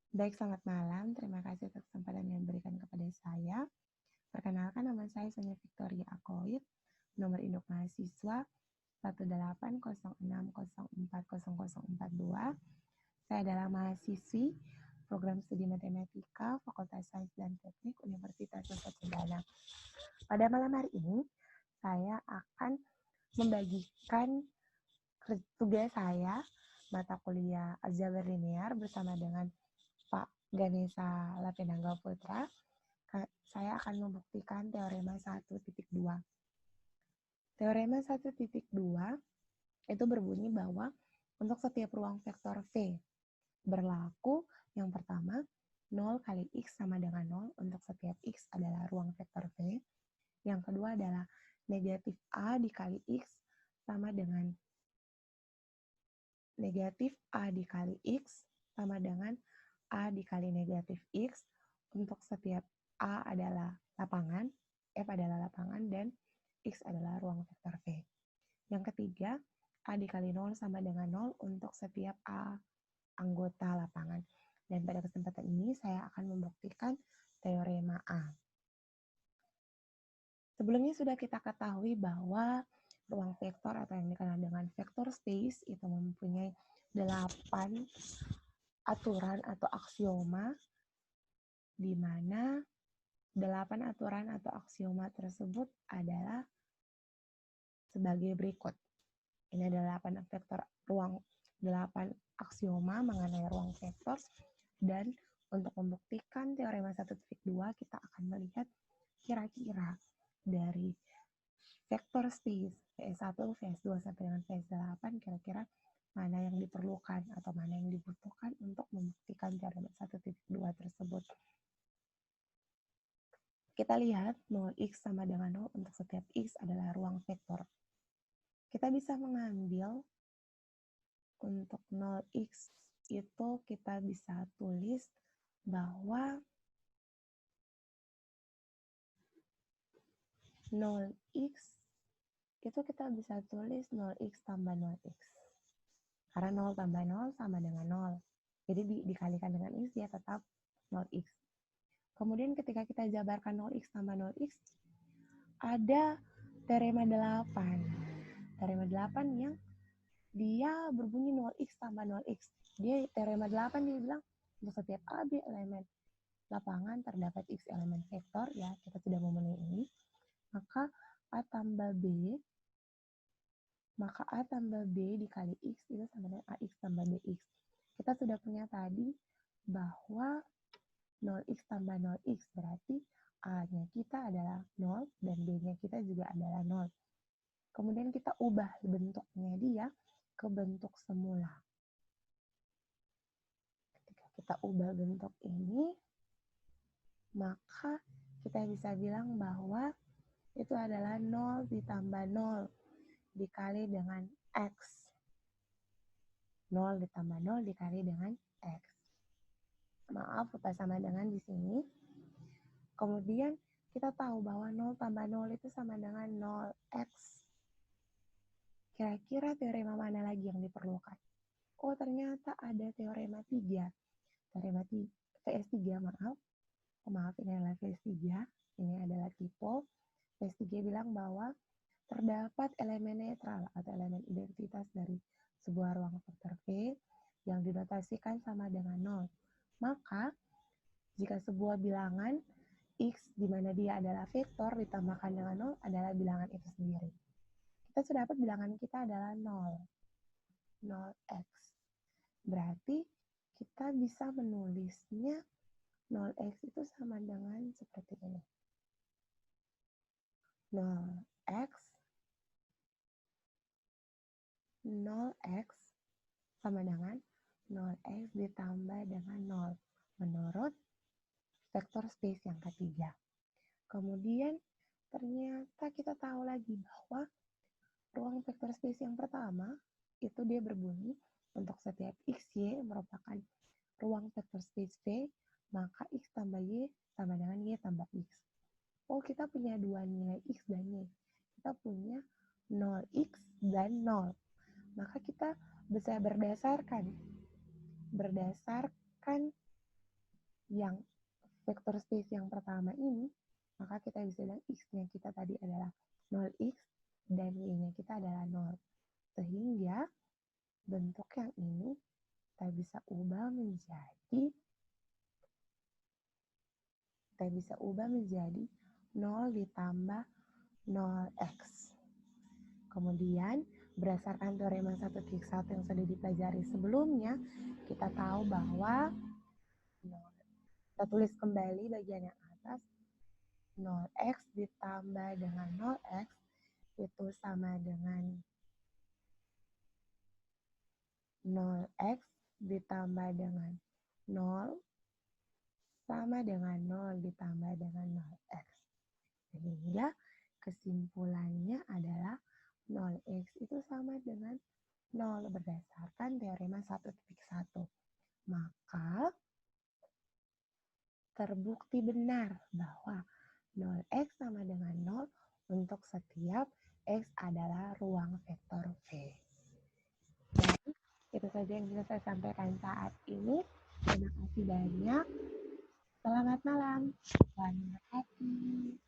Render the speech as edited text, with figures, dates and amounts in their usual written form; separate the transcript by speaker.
Speaker 1: Baik, selamat malam. Terima kasih atas kesempatan yang diberikan kepada saya. Perkenalkan, nama saya Sonia Victoria Akoid, nomor induk mahasiswa 18060404042. Saya adalah mahasiswi program studi matematika Fakultas Sains dan Teknik Universitas Nusa Cendana. Pada malam hari ini, saya akan membagikan tugas saya mata kuliah Aljabar Linear bersama dengan Pak Ganesha Lapendangga Putra. Saya akan membuktikan teorema 1.2. Teorema 1.2 itu berbunyi bahwa untuk setiap ruang vektor V berlaku yang pertama 0 kali X sama dengan 0 untuk setiap X adalah ruang vektor V. Yang kedua adalah negatif A dikali X sama dengan negatif A dikali X sama dengan A dikali negatif X untuk setiap A adalah lapangan, F adalah lapangan, dan X adalah ruang vektor V. Yang ketiga, A dikali 0 sama dengan 0 untuk setiap A anggota lapangan. Dan pada kesempatan ini saya akan membuktikan teorema A. Sebelumnya sudah kita ketahui bahwa ruang vektor atau yang dikenal dengan vector space itu mempunyai 8 aturan atau aksioma, di mana 8 aturan atau aksioma tersebut adalah sebagai berikut. Ini adalah 8 vektor ruang 8 aksioma mengenai ruang vektor, dan untuk membuktikan teorema 1.2 kita akan melihat kira-kira dari vektor space VS1, VS2 sampai dengan VS8 kira-kira mana yang diperlukan atau mana yang dibutuhkan untuk membuktikan teorema 1.2 tersebut. Kita lihat 0x sama dengan 0 untuk setiap x adalah ruang vektor. Kita bisa mengambil untuk 0x itu kita bisa tulis bahwa 0x itu kita bisa tulis 0x tambah 0x. Karena 0 tambah 0 sama dengan 0. Jadi dikalikan dengan x dia tetap 0x. Kemudian ketika kita jabarkan 0x tambah 0x, ada teorema 8. Teorema 8 yang dia berbunyi 0x tambah 0x. Dia teorema 8 dia bilang untuk setiap AB elemen lapangan terdapat x elemen vektor, ya kita sudah memenuhi ini, maka A tambah B dikali x itu sama dengan AX tambah BX. Kita sudah punya tadi bahwa 0x tambah 0x berarti A-nya kita adalah 0 dan B-nya kita juga adalah 0. Kemudian kita ubah bentuknya dia ke bentuk semula. Ketika kita ubah bentuk ini, maka kita bisa bilang bahwa itu adalah 0 ditambah 0 dikali dengan X. 0 ditambah 0 dikali dengan X. Maaf, lupa sama dengan di sini. Kemudian kita tahu bahwa 0 tambah 0 itu sama dengan 0x. Kira-kira teorema mana lagi yang diperlukan? Oh, ternyata ada teorema 3. Teorema VS3, maaf, ini adalah VS3. Ini adalah tipe. VS3 bilang bahwa terdapat elemen netral atau elemen identitas dari sebuah ruang vektor V yang dinotasikan sama dengan 0. Maka, jika sebuah bilangan X di mana dia adalah vektor ditambahkan dengan 0 adalah bilangan itu sendiri. Kita sudah dapat bilangan kita adalah 0. 0x. Berarti kita bisa menulisnya 0x itu sama dengan seperti ini. 0x 0x sama dengan 0x ditambah dengan 0 menurut vektor space yang ketiga. Kemudian ternyata kita tahu lagi bahwa ruang vektor space yang pertama itu dia berbunyi untuk setiap x, y merupakan ruang vektor space V, maka x tambah y sama dengan y tambah x. Oh, kita punya dua nilai x dan y. Kita punya 0x dan 0. Maka kita bisa berdasarkan yang vektor space yang pertama ini, maka kita bisa bilang x-nya kita tadi adalah 0x dan y-nya kita adalah 0. Sehingga bentuk yang ini kita bisa ubah menjadi 0 ditambah 0x. Kemudian berdasarkan teorema 1x1 yang sudah dipelajari sebelumnya, kita tahu bahwa kita tulis kembali bagian yang atas, 0x ditambah dengan 0x itu sama dengan 0x ditambah dengan 0 sama dengan 0 ditambah dengan 0x. Sehingga kesimpulannya adalah 0x itu sama dengan 0 berdasarkan teorema 1.1. Maka terbukti benar bahwa 0x sama dengan 0 untuk setiap x adalah ruang vektor V. Dan itu saja yang bisa saya sampaikan saat ini. Terima kasih banyak. Selamat malam. Tuhan memberkati.